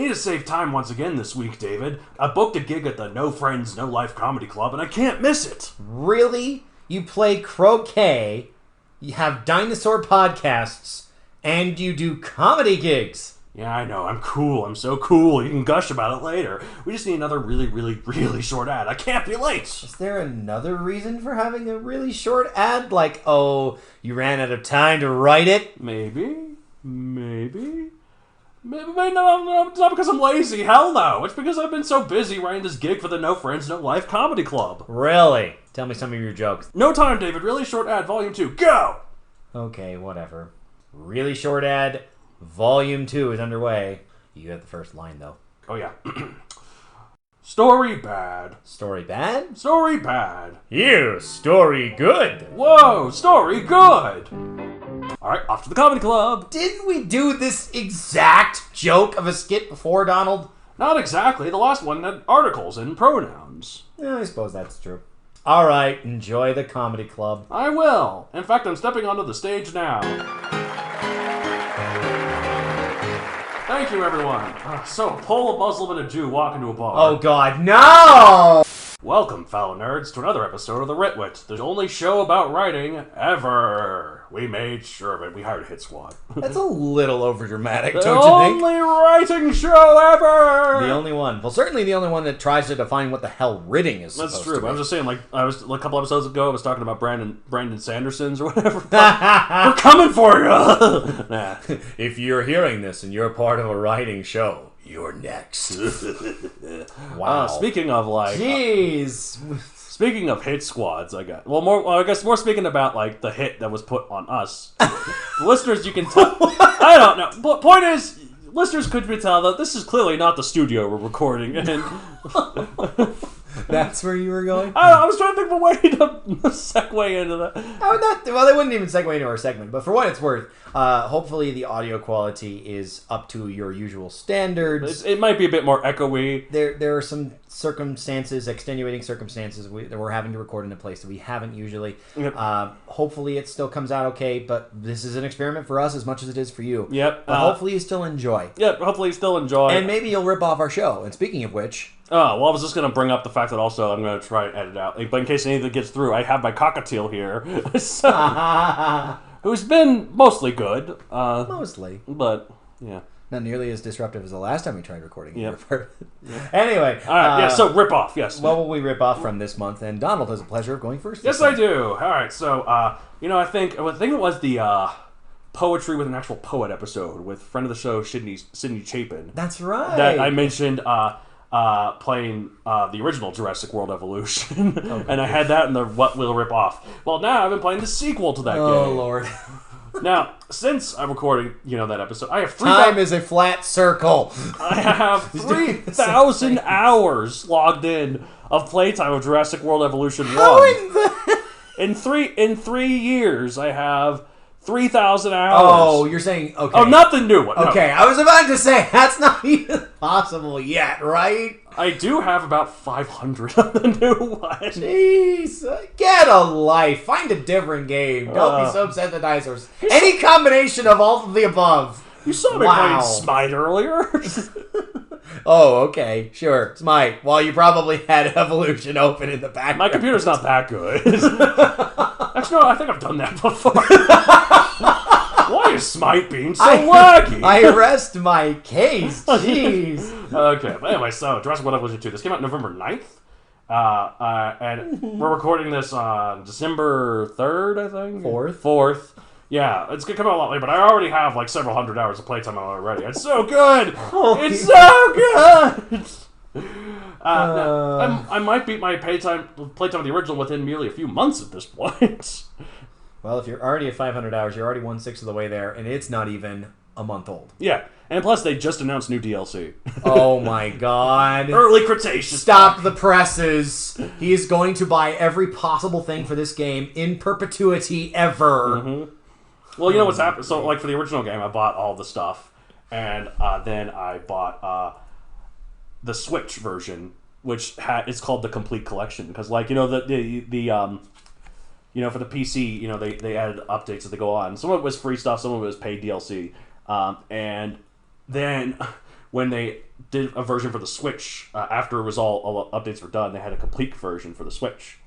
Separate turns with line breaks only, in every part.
We need to save time once again this week, David. I booked a gig at the No Friends, No Life Comedy Club, and I can't miss it.
Really? You play croquet, you have dinosaur podcasts, and you do comedy gigs?
Yeah, I know. I'm cool. I'm so cool. You can gush about it later. We just need another really short ad. I can't be late.
Is there another reason for having a really short ad? Like, oh, you ran out of time to write it?
Maybe. No, it's not because I'm lazy. Hell no. It's because I've been so busy writing this gig for the No Friends, No Life Comedy Club.
Really? Tell me some of your jokes.
No time, David. Really short ad, volume 2. Go!
Okay, whatever. Really short ad, volume 2 is underway. You have the first line, though.
Oh, yeah. Story bad.
Story bad?
Story bad.
You, story good.
Whoa, story good. Alright, off to the comedy club.
Didn't we do this exact joke of a skit before, Donald?
Not exactly. The last one had articles and pronouns.
Yeah, I suppose that's true. Alright, enjoy the comedy club.
I will. In fact, I'm stepping onto the stage now. Thank you, everyone. So, pull a Muslim and a Jew walk into a bar.
Oh, God, no!
Welcome, fellow nerds, to another episode of The Writwit, the only show about writing ever. We made sure of it. We hired a hit squad.
That's a little overdramatic, don't
The
you think?
only writing show ever!
The only one. Well, certainly the only one that tries to define what the hell writing is supposed
That's
to
true.
be.
I was just saying, like a couple episodes ago, I was talking about Brandon Sanderson's or whatever. We're coming for you! Nah.
If you're hearing this and you're part of a writing show, you're next. Wow.
Speaking of, like...
Jeez.
Speaking of hit squads, I guess more speaking about, like, the hit that was put on us. Listeners, you can tell... I don't know. But point is, listeners could tell that this is clearly not the studio we're recording in.
That's where you were going?
I was trying to think of a way to segue into that.
Well, they wouldn't even segue into our segment, but for what it's worth, hopefully the audio quality is up to your usual standards.
It might be a bit more echoey.
There are some extenuating circumstances that we're having to record in a place that we haven't usually.
Yep.
Hopefully it still comes out okay, but this is an experiment for us as much as it is for you.
Yep.
But hopefully you still enjoy.
Yep, hopefully you still enjoy.
And maybe you'll rip off our show. And speaking of which...
Oh, well, I was just going to bring up the fact that also I'm going to try and edit out. But in case any of it gets through, I have my cockatiel here. Who's been mostly good.
Mostly.
But, yeah.
Not nearly as disruptive as the last time we tried recording.
Yep.
Yeah. Anyway.
All right, so rip off, yes.
What will we rip off from this month? And Donald has the pleasure of going first.
Yes, I do. All right, so, I think it was the Poetry with an Actual Poet episode with friend of the show, Sydney Chapin.
That's right.
That I mentioned playing the original Jurassic World Evolution. Okay. And I had that in the What Will Rip Off. Well, now I've been playing the sequel to that game.
Oh, Lord.
Now, since I'm recording, that episode, I have
Time is a flat circle.
I have 3,000 hours logged in of playtime of Jurassic World Evolution 1.
How in the...
In 3 years, I have 3,000 hours.
Oh, you're saying, okay.
Oh, not the new one.
Okay,
no.
I was about to say, that's not even possible yet, right?
I do have about 500 of the new one.
Jeez, get a life. Find a different game. Don't be so sensitizers. Any combination of all of the above.
You saw me playing Smite earlier.
Oh, okay, sure. Smite. Well, you probably had Evolution open in the background.
My computer's not that good. Actually, no, I think I've done that before. Why is Smite being so laggy?
I rest my case. Jeez.
Okay, but anyway, so Jurassic World Evolution 2. This came out November 9th. And we're recording this on December 3rd, I think? 4th. Yeah, it's going to come out a lot later, but I already have like several hundred hours of playtime on it already. It's so good! It's so good! I might beat my playtime of the original within merely a few months at this point.
Well, if you're already at 500 hours, you're already 1/6 of the way there, and it's not even a month old.
Yeah, and plus they just announced new DLC.
Oh my god.
Early Cretaceous.
Stop the presses. He is going to buy every possible thing for this game in perpetuity ever.
Mm-hmm. Well, you know what's happened? So, like, for the original game, I bought all the stuff, and then I bought the Switch version, which it's called the Complete Collection, because, like, for the PC, they added updates as they go on. Some of it was free stuff, some of it was paid DLC, and then when they did a version for the Switch, after it was all updates were done, they had a complete version for the Switch.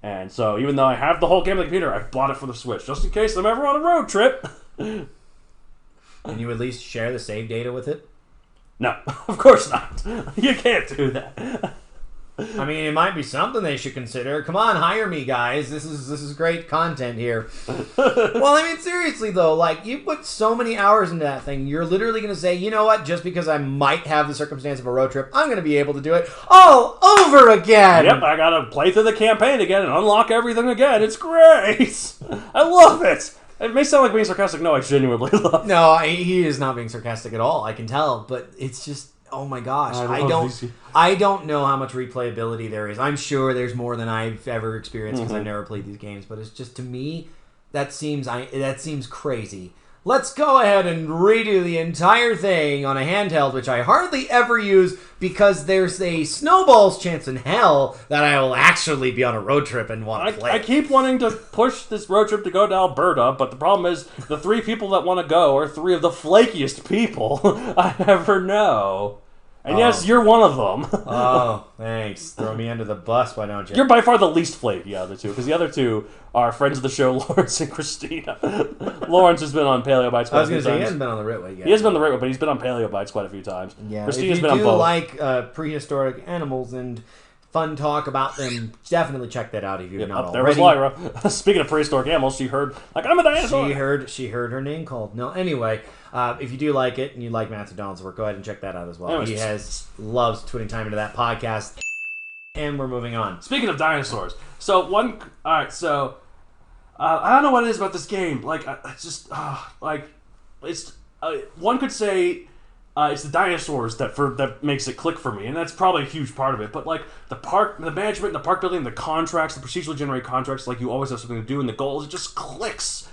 And so even though I have the whole game on the computer, I bought it for the Switch, just in case I'm ever on a road trip.
Can you at least share the save data with it?
No, of course not. You can't do that.
I mean, it might be something they should consider. Come on, hire me, guys. This is great content here. Well, I mean, seriously, though, like, you put so many hours into that thing, you're literally going to say, you know what, just because I might have the circumstance of a road trip, I'm going to be able to do it all over again!
Yep, I got to play through the campaign again and unlock everything again. It's great! I love it! It may sound like being sarcastic. No, I genuinely love it.
No, he is not being sarcastic at all, I can tell, but it's just... Oh my gosh, I don't know how much replayability there is. I'm sure there's more than I've ever experienced because I've never played these games, but it's just, to me, that seems crazy. Let's go ahead and redo the entire thing on a handheld, which I hardly ever use because there's a snowball's chance in hell that I will actually be on a road trip and want to play.
I keep wanting to push this road trip to go to Alberta, but the problem is the 3 people that want to go are 3 of the flakiest people I ever know. And yes, you're one of them.
Oh, thanks. Throw me under the bus, why don't you?
You're by far the least flaky out of the 2, because the other 2 are friends of the show, Lawrence and Christina. Lawrence has been on Paleo Bites quite a few times.
He hasn't been on the Ritway yet.
He hasn't been on the Ritway, but he's been on Paleo Bites quite a few times.
Yeah,
Christina's
if
been on
you do
both.
like prehistoric animals and fun talk about them, definitely check that out if you've not already.
There was Lyra. Speaking of prehistoric animals, she heard, like, I'm a dinosaur.
She heard her name called. No, anyway, if you do like it and you like Matthew Donald's work, go ahead and check that out as well.
Anyways,
He loves putting time into that podcast. And we're moving on.
Speaking of dinosaurs, I don't know what it is about this game. Like, it's just, one could say it's the dinosaurs that makes it click for me, and that's probably a huge part of it. But like the management, the park building, the contracts, the procedurally generated contracts, like you always have something to do, and the goals, it just clicks.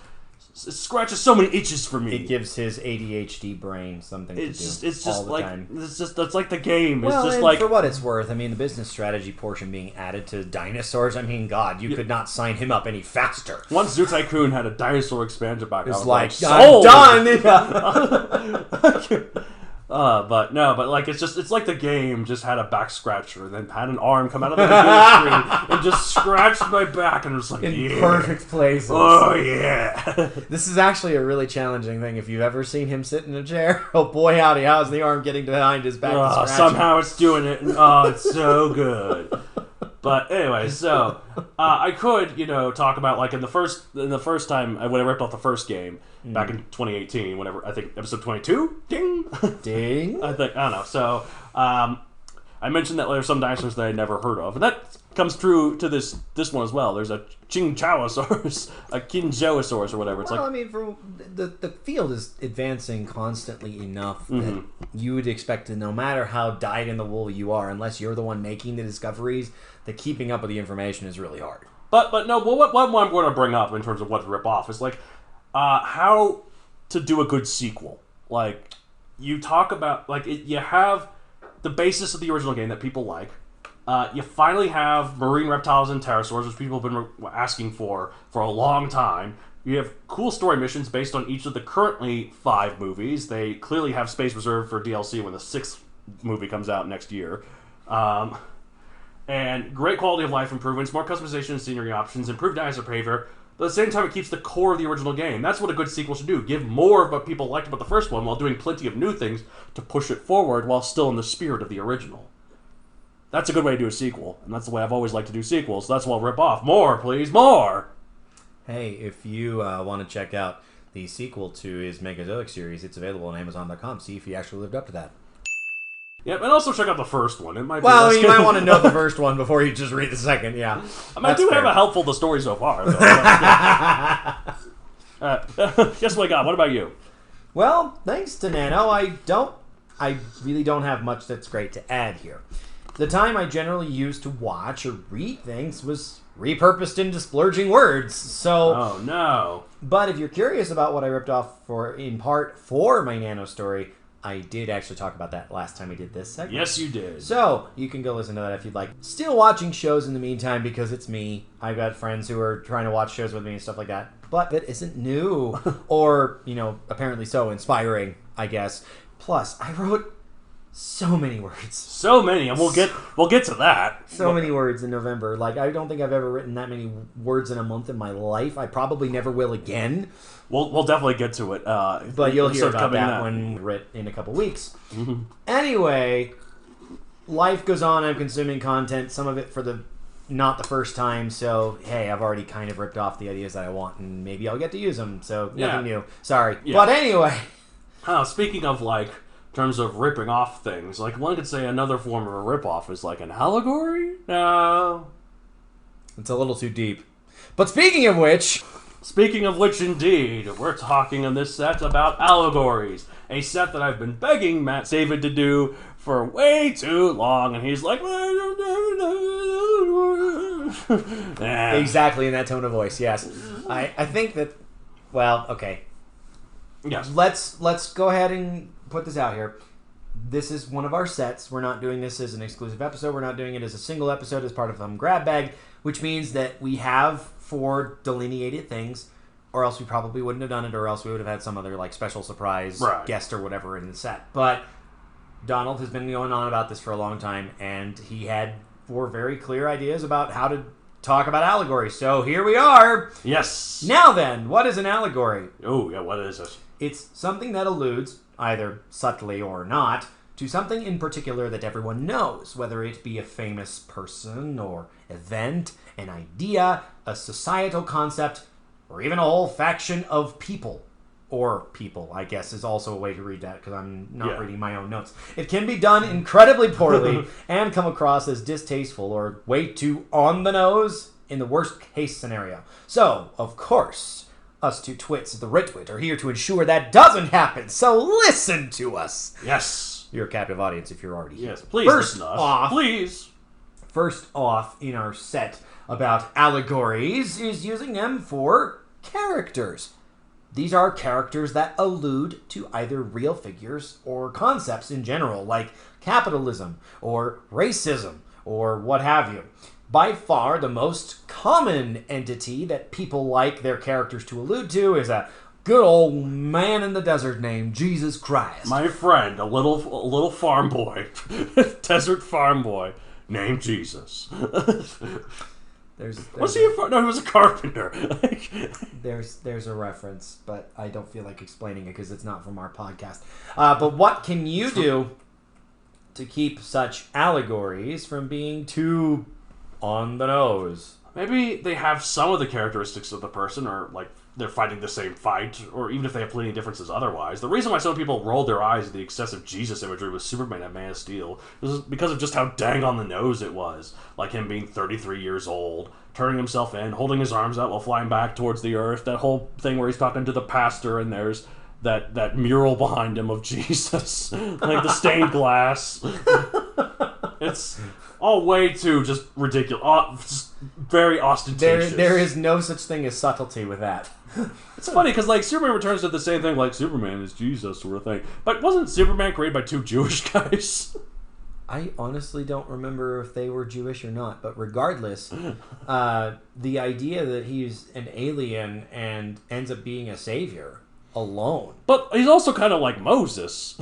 It scratches so many itches for me.
It gives his ADHD brain something to do. It's just
like
time.
That's like the game.
Well,
it's just like,
for what it's worth, I mean, the business strategy portion being added to dinosaurs. I mean, God, you could not sign him up any faster.
Once Zoo Tycoon had a dinosaur expansion pack,
it's
I was
like
sold!
I'm done.
But like it's like the game just had a back scratcher and then had an arm come out of the computer screen and just scratched my back and was like,
in perfect places.
Oh yeah.
This is actually a really challenging thing. If you've ever seen him sit in a chair, oh boy howdy, how's the arm getting behind his back?
Somehow it's doing it. And, oh, it's so good. But anyway, so I could, talk about like in the first time when I ripped off the first game back in 2018, whenever I think episode 22,
ding.
I don't know. So I mentioned that there are some dinosaurs that I never heard of, and that comes true to this one as well. There's a Chinchouosaurus, a Kinjoasaurus, or whatever. It's
for the field is advancing constantly enough that you would expect to, no matter how dyed in the wool you are, unless you're the one making the discoveries, that keeping up with the information is really hard.
But no, what I'm going to bring up in terms of what to rip off is like how to do a good sequel. Like you talk about you have the basis of the original game that people like. You finally have marine reptiles and pterosaurs, which people have been asking for a long time. You have cool story missions based on each of the currently 5 movies. They clearly have space reserved for DLC when the 6th movie comes out next year. And great quality of life improvements, more customization and scenery options, improved dinosaur behavior, but at the same time it keeps the core of the original game. That's what a good sequel should do. Give more of what people liked about the first one while doing plenty of new things to push it forward while still in the spirit of the original. That's a good way to do a sequel, and that's the way I've always liked to do sequels. So that's what I'll rip off. More, please, more!
Hey, if you want to check out the sequel to his Megazoic series, it's available on Amazon.com. See if he actually lived up to that.
Yep, and also check out the first one. It might be
you might want to know the first one before you just read the second, yeah.
I do have a helpful the story so far. Guess what I got? What about you?
Well, thanks to Nano, I really don't have much that's great to add here. The time I generally used to watch or read things was repurposed into splurging words, so...
Oh, no.
But if you're curious about what I ripped off in part for my Nano story, I did actually talk about that last time we did this segment.
Yes, you did.
So, you can go listen to that if you'd like. Still watching shows in the meantime because it's me. I've got friends who are trying to watch shows with me and stuff like that. But it isn't new. Or, apparently so inspiring, I guess. Plus, I wrote So many words.
So many, and we'll get to that.
So many words in November. Like, I don't think I've ever written that many words in a month in my life. I probably never will again.
We'll definitely get to it.
But you'll hear about that when we writ in a couple weeks.
Mm-hmm.
Anyway, life goes on. I'm consuming content. Some of it for not the first time. So, hey, I've already kind of ripped off the ideas that I want, and maybe I'll get to use them. So, nothing new. Sorry. Yeah. But anyway.
Speaking of, like, in terms of ripping off things, like, one could say another form of a rip-off is like an allegory? No.
It's a little too deep. But speaking of which,
indeed, we're talking in this set about allegories. A set that I've been begging Matt David to do for way too long, and he's like,
exactly in that tone of voice, yes. I think that, well, okay.
Yes.
Let's go ahead and put this out here. This is one of our sets. We're not doing this as an exclusive episode. We're not doing it as a single episode as part of some grab bag, which means that we have 4 delineated things, or else we probably wouldn't have done it, or else we would have had some other like special surprise guest or whatever in the set. But Donald has been going on about this for a long time, and he had 4 very clear ideas about how to talk about allegory. So here we are.
Yes.
Now then, what is an allegory?
Oh, yeah, what is it?
It's something that alludes, either subtly or not, to something in particular that everyone knows, whether it be a famous person or event, an idea, a societal concept, or even a whole faction of people. Or people, I guess, is also a way to read that, because I'm not reading my own notes. It can be done incredibly poorly and come across as distasteful or way too on the nose in the worst case scenario. So, of course, us 2 twits of the Ritwit are here to ensure that doesn't happen. So listen to us.
Yes.
You're a captive audience if you're already here.
Yes, please listen to us. Please.
First off in our set about allegories is using them for characters. These are characters that allude to either real figures or concepts in general, like capitalism or racism or what have you. By far, the most common entity that people like their characters to allude to is a good old man in the desert named Jesus Christ.
My friend, a little farm boy, desert farm boy named Jesus. Was he no, he was a carpenter.
There's a reference, but I don't feel like explaining it because it's not from our podcast. But what can you do to keep such allegories from being too on the nose?
Maybe they have some of the characteristics of the person, or like they're fighting the same fight, or even if they have plenty of differences otherwise. The reason why some people rolled their eyes at the excessive Jesus imagery with Superman and Man of Steel is because of just how dang on the nose it was. Like him being 33 years old, turning himself in, holding his arms out while flying back towards the earth, that whole thing where he's talking to the pastor and there's that mural behind him of Jesus, like the stained glass. It's all way too just ridiculous, just very ostentatious.
There is no such thing as subtlety with that.
It's funny because like Superman Returns did the same thing, like Superman is Jesus sort of thing. But wasn't Superman created by 2 Jewish guys?
I honestly don't remember if they were Jewish or not, but regardless, the idea that he's an alien and ends up being a savior alone.
But he's also kind of like Moses.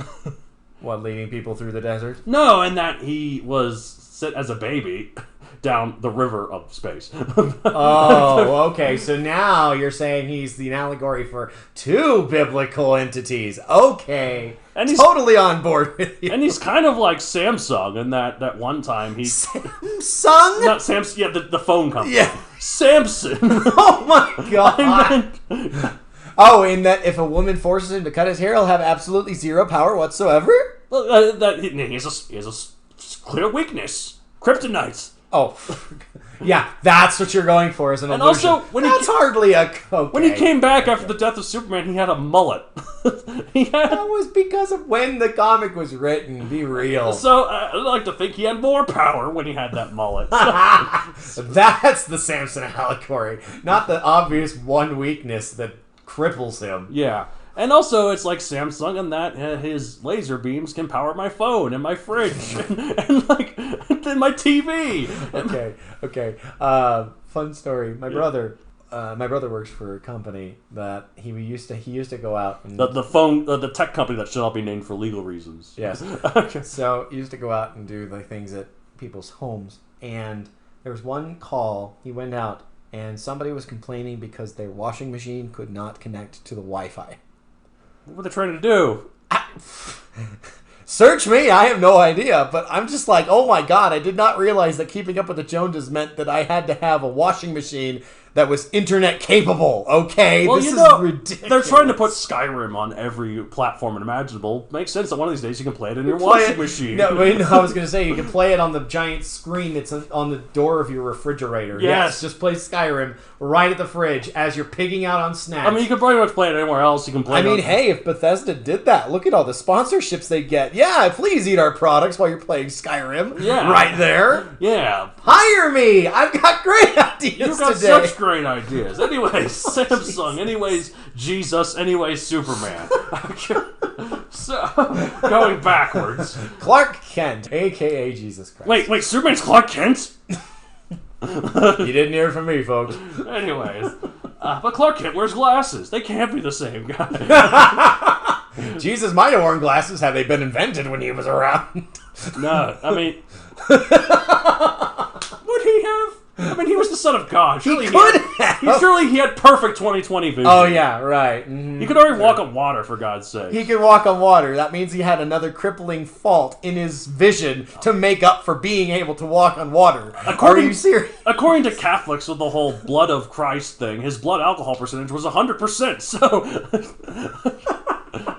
What, leading people through the desert?
No, and that he was sent as a baby down the river of space.
Oh, okay. So now you're saying he's the allegory for 2 biblical entities. Okay. And he's totally on board with you.
And he's kind of like Samsung in that one time he...
Samsung?
Not Samsung, yeah, the phone company.
Yeah.
Samson.
Oh my god. Oh, in that if a woman forces him to cut his hair, he'll have absolutely 0 power whatsoever?
Well, he has a clear weakness. Kryptonite.
Oh, yeah, that's what you're going for as an illusion.
And also,
that's hardly a... Okay.
When he came back after the death of Superman, he had a mullet.
That was because of when the comic was written, be real.
So, I'd like to think he had more power when he had that mullet.
So. That's the Samson allegory, not the obvious one weakness that cripples him.
Yeah. And also, it's like Samsung and that his laser beams can power my phone and my fridge and my TV.
Okay. Fun story. My brother, my brother works for a company that he used to go out and
the tech company that should not be named for legal reasons.
Yes.
Okay.
So he used to go out and do the things at people's homes, and there was one call. He went out, and somebody was complaining because their washing machine could not connect to the Wi-Fi.
What were they trying to do?
Search me, I have no idea, but I'm just like, oh my god, I did not realize that keeping up with the Joneses meant that I had to have a washing machine that was internet capable. Okay,
well,
this is ridiculous.
They're trying to put Skyrim on every platform imaginable. Makes sense that one of these days you can play it in your washing machine.
No, I was going to say you can play it on the giant screen that's on the door of your refrigerator. Yes, just play Skyrim right at the fridge as you're pigging out on snacks.
I mean, you can pretty much play it anywhere else. You can play.
Hey, if Bethesda did that, look at all the sponsorships they get. Yeah, please eat our products while you're playing Skyrim.
Yeah,
right there.
Yeah,
hire me. I've got great ideas.
You've got
today.
Such great ideas. Anyways, Samsung. Anyways, Jesus. Anyways, Superman. So, going backwards.
Clark Kent, a.k.a. Jesus Christ.
Wait, Superman's Clark Kent?
You didn't hear from me, folks.
Anyways, but Clark Kent wears glasses. They can't be the same guy.
Jesus might have worn glasses had they been invented when he was around.
No, I mean... Would he have? I mean, he was the son of God. Surely he had perfect 20/20 vision.
Oh, yeah, right. Mm-hmm.
He could already walk on water, for God's sake.
He could walk on water. That means he had another crippling fault in his vision to make up for being able to walk on water. Are you serious?
According to Catholics with the whole blood of Christ thing, his blood alcohol percentage was 100%, so...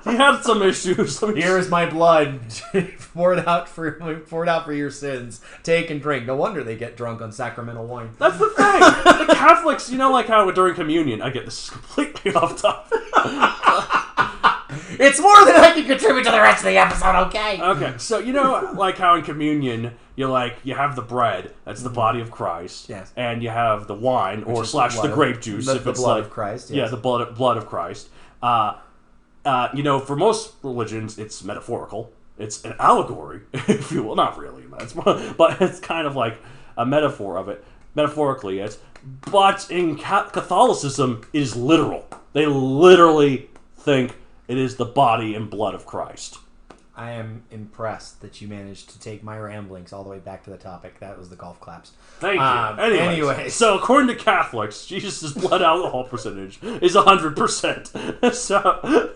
He had some issues.
Here is my blood. Pour it out for your sins. Take and drink. No wonder they get drunk on sacramental wine.
That's the thing. The Catholics, like how during communion, I get this is completely off topic.
It's more than I can contribute to the rest of the episode, okay?
Okay, so like how in communion, you have the bread, that's the body of Christ.
Yes.
And you have the wine, or slash the grape juice.
The blood of Christ, yes.
Yeah, the blood of Christ. For most religions, it's metaphorical. It's an allegory, if you will. Not really, but it's kind of like a metaphor of it. Metaphorically, but in Catholicism, it is literal. They literally think it is the body and blood of Christ.
I am impressed that you managed to take my ramblings all the way back to the topic. That was the golf claps.
Thank you. Anyway, so according to Catholics, Jesus' blood alcohol percentage is 100%. So...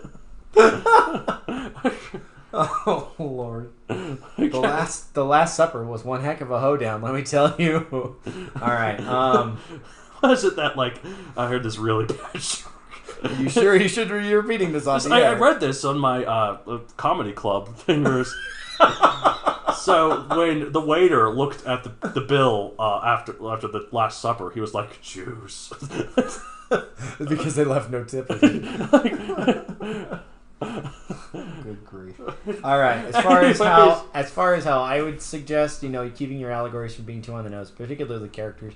Oh Lord! The last supper was one heck of a hoedown. Let me tell you. All right.
Was it that I heard this really bad joke?
You sure you should be repeating this on the air?
I read this on my comedy club thing. So when the waiter looked at the bill after the Last Supper, he was like, "Jews,"
because they left no tip. Good grief! All right, as far as how I would suggest, keeping your allegories from being too on the nose, particularly characters.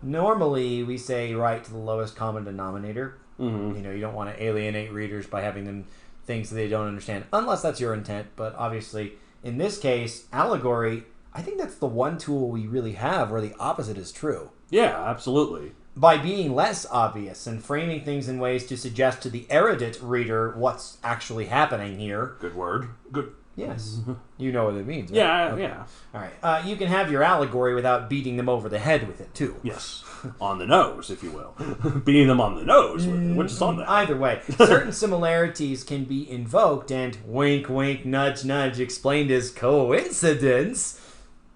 Normally, we say write to the lowest common denominator. Mm-hmm. You don't want to alienate readers by having them things that they don't understand, unless that's your intent. But obviously, in this case, allegory, I think that's the one tool we really have where the opposite is true.
Yeah, absolutely.
By being less obvious and framing things in ways to suggest to the erudite reader what's actually happening here.
Good word. Good.
Yes. You know what it means, right?
Yeah,
okay.
Yeah.
All right. You can have your allegory without beating them over the head with it, too.
Yes. On the nose, if you will. Beating them on the nose with it, which is on that.
Either way, certain similarities can be invoked and wink, wink, nudge, nudge explained as coincidence,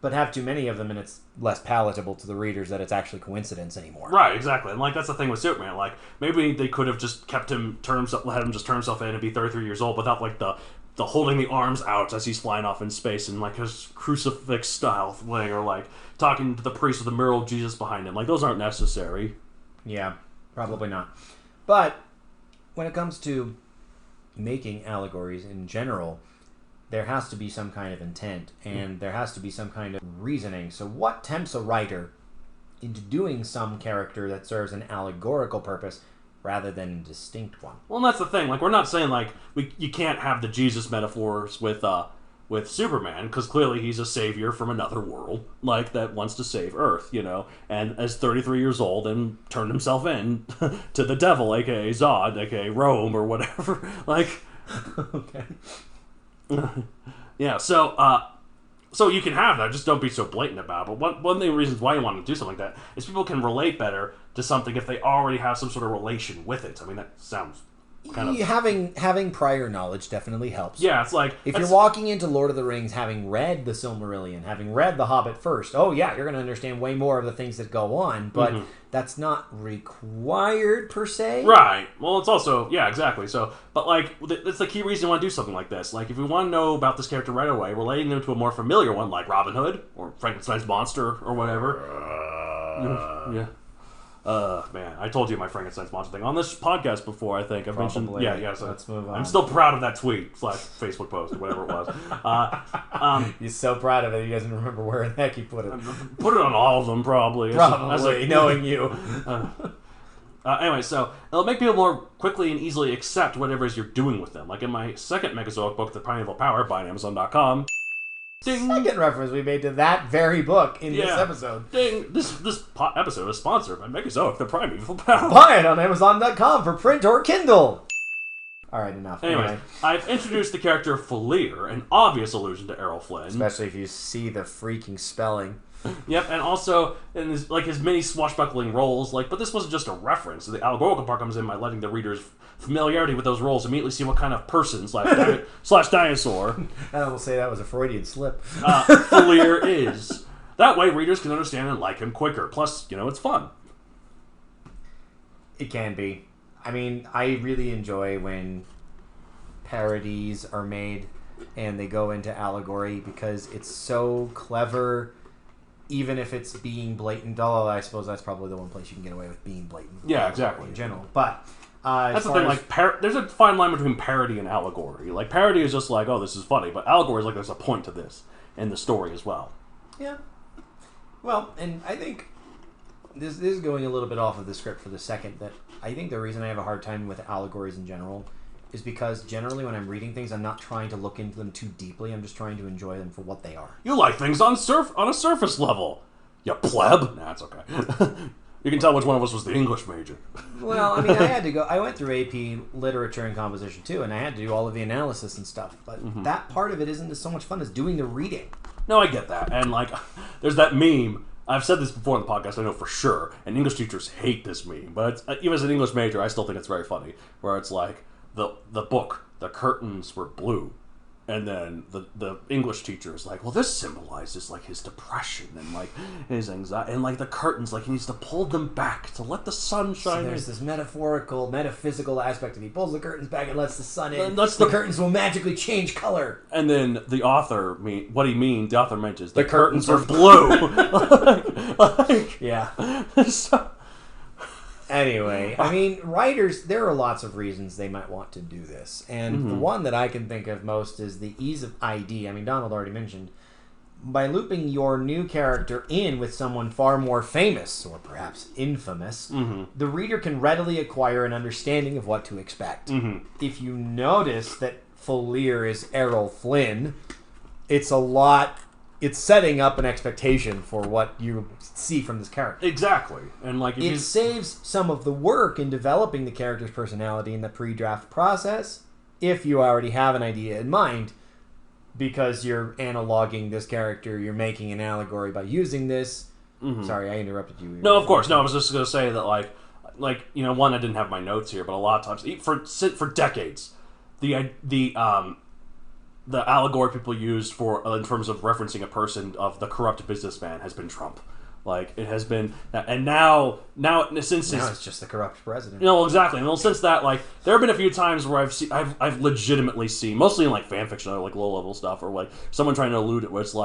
but have too many of them and it's less palatable to the readers that it's actually coincidence anymore.
Right, exactly. And that's the thing with Superman. Maybe they could have just kept him, had him just turn himself in and be 33 years old without the holding the arms out as he's flying off in space and his crucifix style thing, or talking to the priest with the mural of Jesus behind him. Those aren't necessary.
Yeah, probably not. But when it comes to making allegories in general, there has to be some kind of intent, and there has to be some kind of reasoning. So what tempts a writer into doing some character that serves an allegorical purpose rather than a distinct one?
Well, and that's the thing. We're not saying you can't have the Jesus metaphors with with Superman, because clearly he's a savior from another world, like, that wants to save Earth, you know, and is 33 years old and turned himself in to the devil, aka Zod, aka Rome, or whatever. Like,
okay.
Yeah, so you can have that, just don't be so blatant about it. But one of the reasons why you want to do something like that is people can relate better to something if they already have some sort of relation with it. I mean, that sounds kind of...
Having prior knowledge definitely helps.
Yeah, it's like...
If you're walking into Lord of the Rings having read the Silmarillion, having read The Hobbit first, oh yeah, you're going to understand way more of the things that go on, but that's not required per se.
Right. Well, it's also... Yeah, exactly. So, but like, that's the key reason you want to do something like this. Like, if we want to know about this character right away, relating them to a more familiar one, like Robin Hood, or Frankenstein's monster, or whatever. Yeah. Man, I told you my Frankenstein's monster thing on this podcast before. I think I've mentioned. Yeah. So
let's move on.
I'm still proud of that tweet / Facebook post or whatever it was.
He's so proud of it. He doesn't remember where the heck he put it.
Put it on all of them, probably.
Knowing you.
Anyway, so it'll make people more quickly and easily accept whatever it is you're doing with them. Like in my second Megazoic book, The Primeval Power, by Amazon.com.
Ding. Second reference we made to that very book in this episode.
Ding! This episode is sponsored by Megazoic, The Primeval Power.
Buy it on Amazon.com for print or Kindle. Alright, enough.
Anyway, I've introduced the character Faleer, an obvious allusion to Errol Flynn.
Especially if you see the freaking spelling.
Yep, and also in his many swashbuckling roles, but this wasn't just a reference. The allegorical part comes in by letting the reader's familiarity with those roles immediately see what kind of person slash dinosaur.
I will say that was a Freudian slip.
Faleer is. That way readers can understand and like him quicker. Plus, it's fun.
It can be. I mean, I really enjoy when parodies are made and they go into allegory because it's so clever. Even if it's being blatant, although I suppose that's probably the one place you can get away with being blatant.
Yeah, exactly.
In general. But
that's the thing, there's a fine line between parody and allegory. Like, parody is just like, oh, this is funny, but allegory is like, there's a point to this in the story as well.
Yeah. Well, and I think this is going a little bit off of the script for the second, that I think the reason I have a hard time with allegories in general is because generally when I'm reading things, I'm not trying to look into them too deeply. I'm just trying to enjoy them for what they are.
You like things on a surface level. You pleb. Nah, it's okay. You can tell which one of us was the English major.
Well, I mean, I went through AP Literature and Composition too, and I had to do all of the analysis and stuff. But that part of it isn't so much fun as doing the reading.
No, I get that. And, there's that meme. I've said this before on the podcast, I know for sure, and English teachers hate this meme. But even as an English major, I still think it's very funny, where it's like, the book, the curtains were blue, and then the English teacher is like, well, this symbolizes his depression and his anxiety, and the curtains, he needs to pull them back to let the sun shine.
So there's this metaphysical aspect of he pulls the curtains back and lets the sun in. The curtains will magically change color.
And then the author the author mentions the curtains are blue.
Yeah.
So,
anyway, I mean, writers, there are lots of reasons they might want to do this. And the one that I can think of most is the ease of ID. I mean, Donald already mentioned, by looping your new character in with someone far more famous, or perhaps infamous, the reader can readily acquire an understanding of what to expect. If you notice that Faleer is Errol Flynn, it's setting up an expectation for what you see from this character.
Exactly. And
it saves some of the work in developing the character's personality in the pre-draft process, if you already have an idea in mind, because you're analoging this character, you're making an allegory by using this. Sorry, I interrupted you.
No, of course. No, I was just going to say that, one, I didn't have my notes here, but a lot of times, for decades, the allegory people used in terms of referencing a person of the corrupt businessman has been Trump. It has been, and now since
it's just the corrupt president.
Exactly. Well, since that, there have been a few times where I've legitimately seen, mostly in fan fiction or low level stuff, or someone trying to allude it, where it's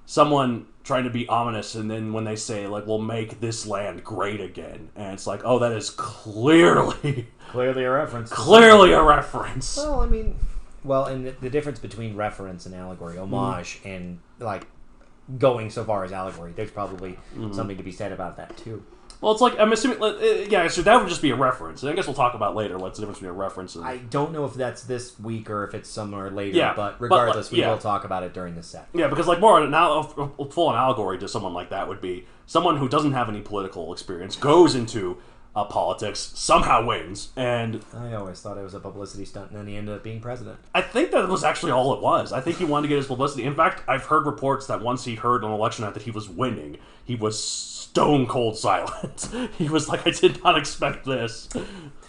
someone trying to be ominous, and then when they say we'll make this land great again, and it's oh, that is clearly
a reference.
Clearly a reference.
Well, I mean. Well, and the difference between reference and allegory, homage, and going so far as allegory, there's probably something to be said about that too.
Well, it's like, I'm assuming, yeah, so that would just be a reference. And I guess we'll talk about later what's the difference between a reference and...
I don't know if that's this week or if it's somewhere later, but regardless, we will talk about it during this set.
Yeah, because like more now, a full-on allegory to someone like that would be someone who doesn't have any political experience, goes into politics, somehow wins, and...
I always thought it was a publicity stunt, and then he ended up being president.
I think that was actually all it was. I think he wanted to get his publicity. In fact, I've heard reports that once he heard on election night that he was winning, he was stone cold silent. He was like, I did not expect this.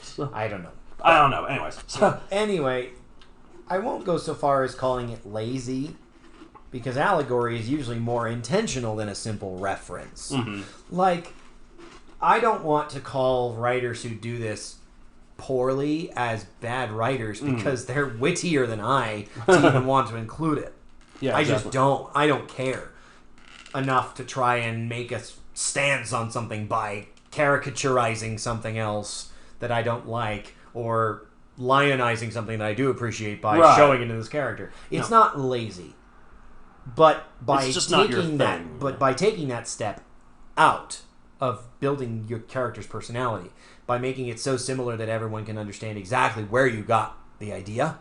So,
I don't know.
Anyways.
Anyway, I won't go so far as calling it lazy, because allegory is usually more intentional than a simple reference.
Mm-hmm.
Like, I don't want to call writers who do this poorly as bad writers because they're wittier than I to even want to include it.
Yeah,
I just don't. I don't care enough to try and make a stance on something by caricaturizing something else that I don't like or lionizing something that I do appreciate by showing it in this character. It's not lazy, but by taking that step out of building your character's personality, by making it so similar that everyone can understand exactly where you got the idea,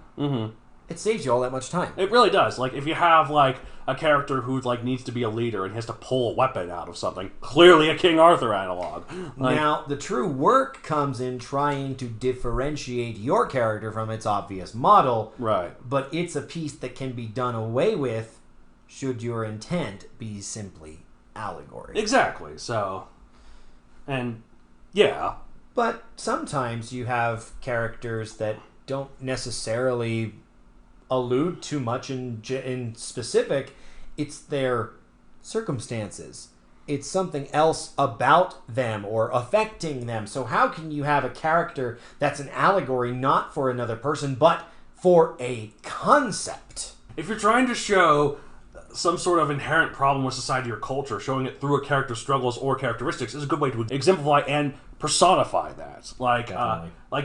it saves you all that much time.
It really does. Like, if you have, like, a character who, like, needs to be a leader and has to pull a weapon out of something, clearly a King Arthur analog. Like,
now, the true work comes in trying to differentiate your character from its obvious model.
Right.
But it's a piece that can be done away with should your intent be simply allegory.
Exactly. So, and, yeah.
But sometimes you have characters that don't necessarily allude too much in specific. It's their circumstances. It's something else about them or affecting them. So how can you have a character that's an allegory not for another person, but for a concept?
If you're trying to show some sort of inherent problem with society or culture, showing it through a character's struggles or characteristics is a good way to exemplify and personify that. Like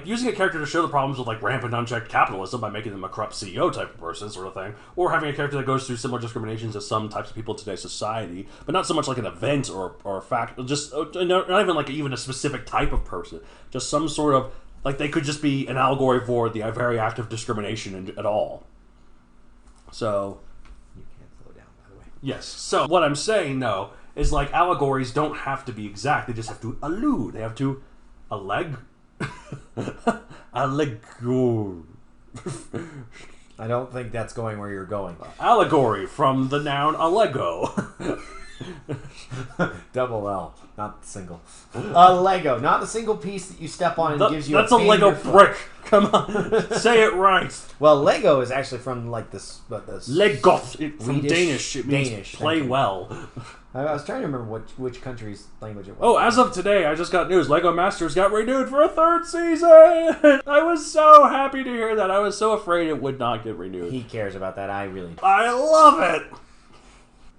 using a character to show the problems with like rampant unchecked capitalism by making them a corrupt CEO type of person, sort of thing, or having a character that goes through similar discriminations as some types of people in today's society, but not so much like an event or a fact, just not even like even a specific type of person, just some sort of, like, they could just be an allegory for the very act of discrimination at all. So... Yes. So what I'm saying, though, is like allegories don't have to be exact. They just have to allude. They have to allegory.
I don't think that's going where you're going.
Allegory from the noun allego.
Double L, not single. Lego, not the single piece that you step on and gives you
that's a Lego brick. Come on, say it right.
Well, Lego is actually from like this.
Legoth, from Danish. It means play well.
I was trying to remember which country's language it was.
Oh, as of today, I just got news. Lego Masters got renewed for a 3rd season. I was so happy to hear that. I was so afraid it would not get renewed.
He cares about that. I
love it.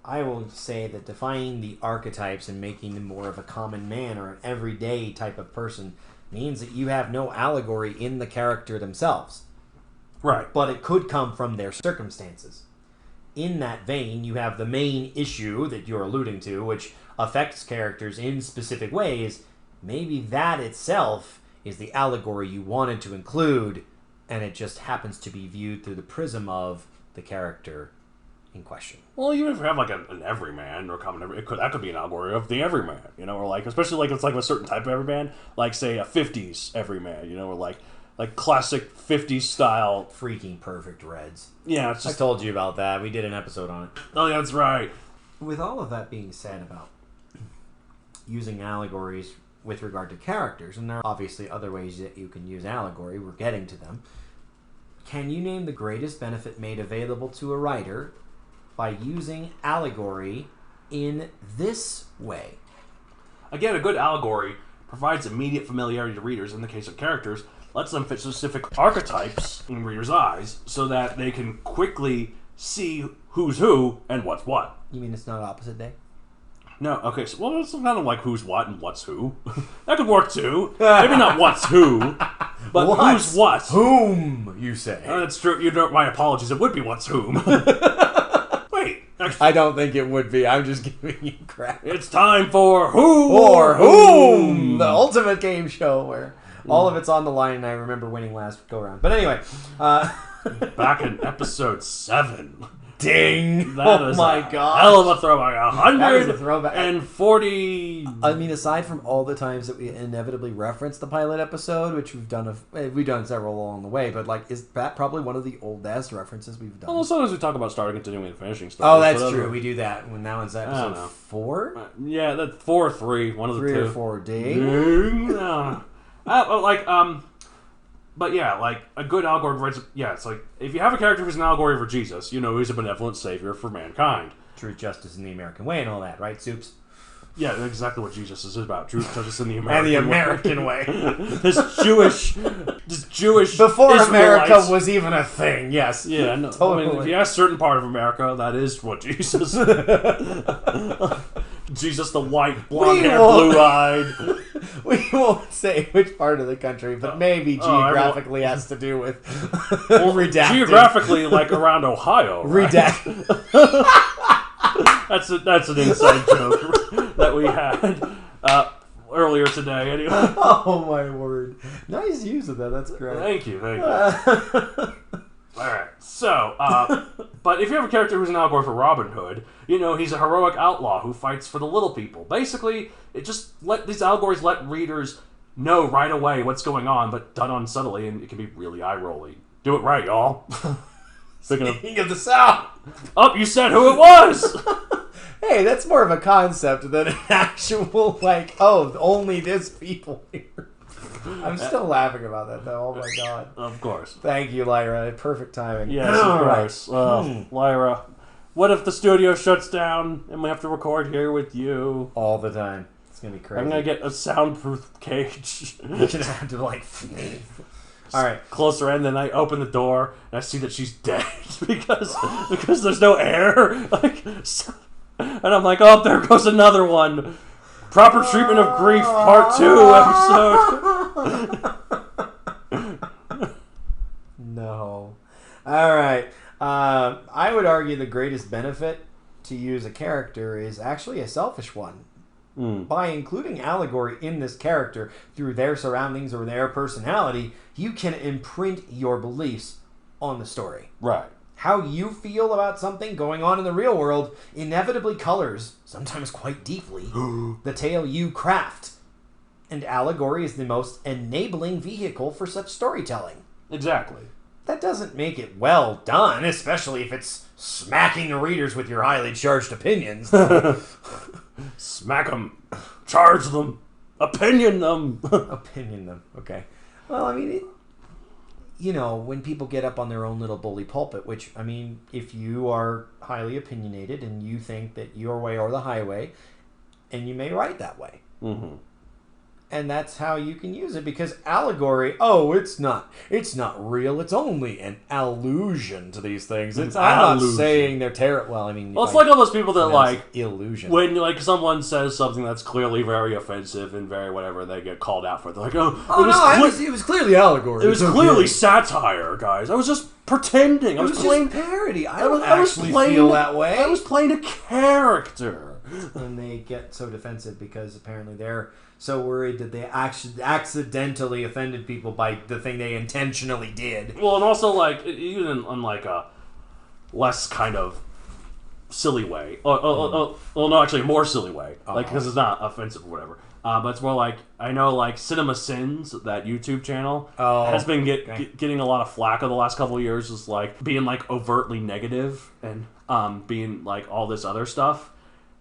I will say that defining the archetypes and making them more of a common man or an everyday type of person means that you have no allegory in the character themselves.
Right.
But it could come from their circumstances. In that vein, you have the main issue that you're alluding to, which affects characters in specific ways. Maybe that itself is the allegory you wanted to include, and it just happens to be viewed through the prism of the character in question.
Well, even if you have like an everyman or common that could be an allegory of the everyman, you know, or like, especially like it's like a certain type of everyman, like say a 50s everyman, you know, or like classic 50s style.
Freaking perfect Reds.
Yeah, it's just...
I told you about that. We did an episode on it.
Oh, yeah, that's right.
With all of that being said about using allegories with regard to characters, and there are obviously other ways that you can use allegory, we're getting to them, can you name the greatest benefit made available to a writer by using allegory in this way?
Again, a good allegory provides immediate familiarity to readers. In the case of characters, lets them fit specific archetypes in readers' eyes so that they can quickly see who's who and what's what.
You mean it's not opposite day?
No, okay, so, well, it's kind of like who's what and what's who. That could work too. Maybe not what's who, but who's what.
Whom, you say.
That's true. My apologies. It would be what's whom. Wait,
I don't think it would be. I'm just giving you crap.
It's time for Who
or Whom, the ultimate game show where all of it's on the line, and I remember winning last go round. But anyway,
back in episode 7.
Ding!
That is
my god!
Hell of a throwback.
140. I mean, aside from all the times that we inevitably reference the pilot episode, which we've done several along the way, but like, is that probably one of the oldest references we've done?
Well, sometimes we talk about starting, continuing, and finishing stories.
Oh, that's true. We do that when that one's episode 4.
Yeah, that's 4 or 3. One of the
3
two.
or 4. Ding.
But yeah, like, a good allegory writes... Yeah, it's like, if you have a character who's an allegory for Jesus, you know he's a benevolent savior for mankind.
Truth, justice, and the American way and all that, right, Soups?
Yeah, that's exactly what Jesus is about. Truth, justice, and the American
way.
This Jewish...
Before
Israelites.
America was even a thing, yes.
Yeah, no,
totally.
I mean, if you ask certain part of America, that is what Jesus... Jesus the white, blonde-haired, blue-eyed...
We won't say which part of the country, but maybe geographically has to do with redacted.
Geographically, like around Ohio, right?
Redacted.
That's an inside joke that we had earlier today. Anyway.
Oh my word! Nice use of that. That's great.
Thank you. All right. So, but if you have a character who's an allegory for Robin Hood, you know he's a heroic outlaw who fights for the little people. Basically, these allegories let readers know right away what's going on, but done unsubtly, and it can be really eye-rolly. Do it right, y'all.
Speaking of the South.
Oh, you said who it was!
Hey, that's more of a concept than an actual, like, only this people here. I'm still laughing about that, though. Oh, my God.
Of course.
Thank you, Lyra. Perfect timing.
Yes, of course. Lyra, what if the studio shuts down and we have to record here with you?
All the time. It's going to be crazy.
I'm going to get a soundproof cage.
You're going to have to, like... All right.
Closer in, then I open the door and I see that she's dead because there's no air. And I'm like, oh, there goes another one. Proper Treatment of Grief Part 2 episode.
No. All right. I would argue the greatest benefit to use a character is actually a selfish one. By including allegory in this character through their surroundings or their personality, you can imprint your beliefs on the story.
Right.
How you feel about something going on in the real world inevitably colors, sometimes quite deeply, the tale you craft. And allegory is the most enabling vehicle for such storytelling.
Exactly.
That doesn't make it well done, especially if it's smacking the readers with your highly charged opinions.
Smack them. Charge them. Opinion them.
Opinion them. Okay. Well, I mean, when people get up on their own little bully pulpit, which, I mean, if you are highly opinionated and you think that your way or the highway, and you may write that way. Mm-hmm. And that's how you can use it, because allegory, it's not real. It's only an allusion to these things. I'm not saying they're terrible. Well, I mean,
it's like all those people that like
illusion.
When like someone says something that's clearly very offensive and very whatever, they get called out for it. They're like,
it was clearly allegory.
It was clearly satire, guys. I was just pretending. I was playing
parody. I don't actually feel that way.
I was playing a character.
And they get so defensive because apparently they're so worried that they actually accidentally offended people by the thing they intentionally did.
Well, and also, like, even on, like, a less kind of silly way. Well, no, actually, a more silly way. Like, because it's not offensive or whatever. But it's more like, I know, like, Cinema Sins, that YouTube channel, has been getting a lot of flack over the last couple of years. Is like, being, like, overtly negative and being, like, all this other stuff.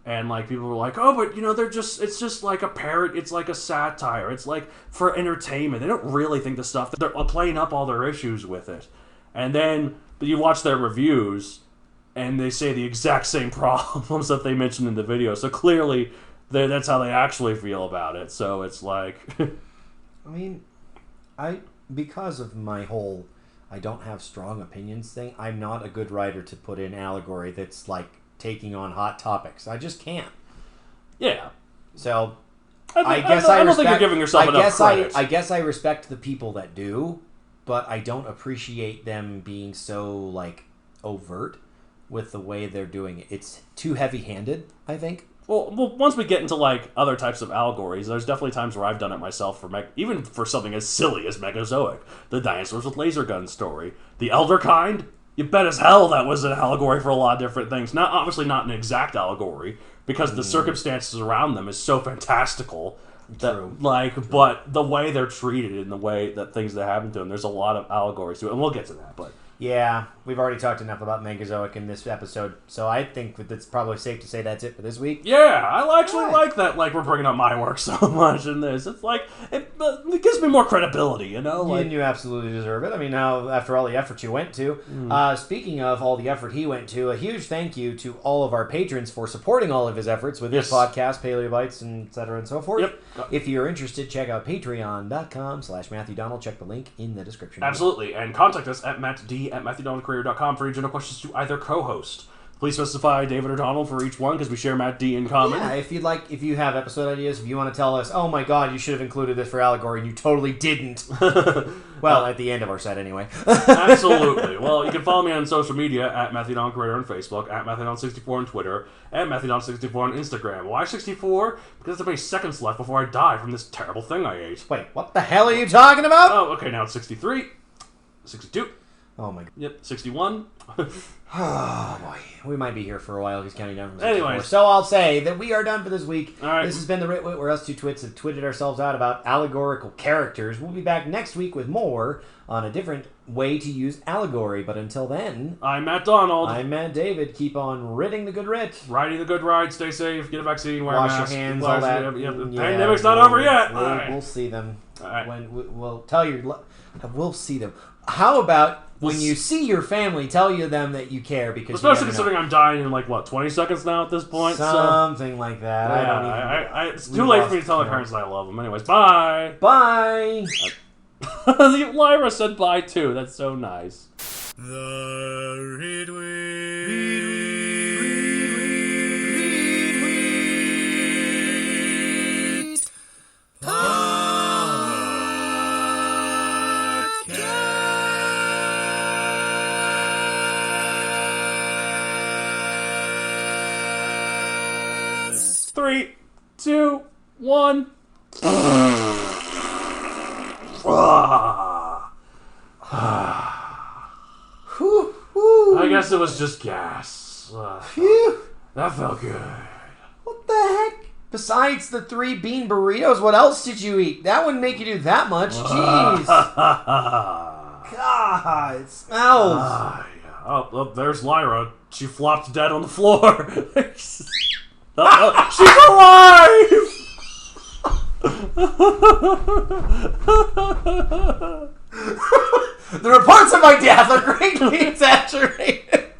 And, like, people were like, but, it's just like a parrot. It's like a satire. It's like for entertainment. They don't really think the stuff. They're playing up all their issues with it. And then you watch their reviews, and they say the exact same problems that they mentioned in the video. So clearly, that's how they actually feel about it. So it's like...
I mean, because of my whole I don't have strong opinions thing, I'm not a good writer to put in allegory that's, like, taking on hot topics. I just can't.
Yeah.
So
I don't think you're giving yourself enough credit.
I guess I respect the people that do, but I don't appreciate them being so, like, overt. with the way they're doing it. It's too heavy-handed, I think.
Well, once we get into like other types of allegories, there's definitely times where I've done it myself for even for something as silly as Megazoic, the dinosaurs with laser gun story, the elder kind. You bet as hell that was an allegory for a lot of different things. Not obviously not an exact allegory because the circumstances around them is so fantastical.
True.
But the way they're treated and the way that things that happen to them, there's a lot of allegories to it, and we'll get to that. But
yeah, we've already talked enough about Megazoic in this episode, so I think that it's probably safe to say that's it for this week.
Yeah, I actually like that. Like we're bringing up my work so much in this. It's like it gives me more credibility, you know. Like,
and you absolutely deserve it. I mean, now after all the effort you went to. Speaking of all the effort he went to, a huge thank you to all of our patrons for supporting all of his efforts with this podcast, Paleobites, and et cetera and so forth.
Yep.
If you're interested, check out patreon.com/Matthew Donald. Check the link in the description.
Absolutely, and contact us at mattd@MatthewDonaldCareer.com for any general questions to either co-host. Please specify David or Donald for each one because we share Matt D in common.
Yeah, if you have episode ideas, if you want to tell us, oh my god, you should have included this for allegory, and you totally didn't. Well, at the end of our set anyway.
Absolutely. Well, you can follow me on social media at Matthew Donald Career on Facebook, at MatthewDonald64 on Twitter, at MatthewDonald64 on Instagram. Why 64? Because there's many seconds left before I die from this terrible thing I ate.
Wait, what the hell are you talking about?
Oh, okay, now it's 63, 62.
Oh my god.
Yep, 61.
Oh boy, we might be here for a while. He's counting down from 64.
Anyways,
so I'll say that we are done for this week.
All right.
This has been the Ritwit, where us two twits have twitted ourselves out about allegorical characters. We'll be back next week with more on a different way to use allegory. But until then,
I'm Matt Donald.
I'm Matt David. Keep on ridding the good writ.
Riding the good ride. Stay safe. Get a vaccine. Wear a mask.
Wash your hands. All that.
The pandemic's not over yet.
We'll see them.
All right.
When we'll tell your. We'll see them. How about when you see your family, tell them that you care because
especially considering I'm dying in 20 seconds now at this point.
Something like that.
Yeah, it's too late for me to tell my parents that I love them. Anyways, bye.
Bye.
Lyra said bye too. That's so nice. Three, two, one. I guess it was just gas. That felt good.
What the heck? Besides the 3 bean burritos, what else did you eat? That wouldn't make you do that much. Jeez. God, it smells.
Oh, there's Lyra. She flopped dead on the floor. She's alive!
The reports of my death are greatly exaggerated.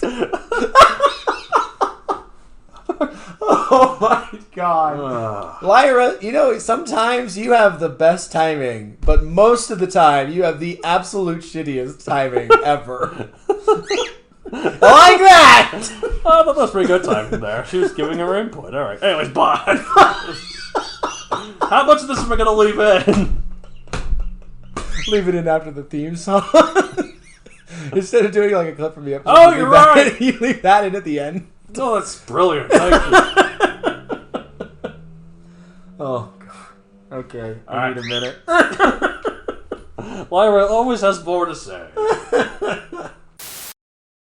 Oh my god. Lyra, sometimes you have the best timing, but most of the time you have the absolute shittiest timing ever. Like that!
Oh, that was pretty good timing there. She was giving her input. Alright. Anyways, bye. How much of this am I going to leave in?
Leave it in after the theme song. Instead of doing a clip from the episode.
Oh, you're right!
You leave that in at the end.
Oh, that's brilliant. Thank you.
Oh, God. Okay. I need a minute.
Lyra always has more to say.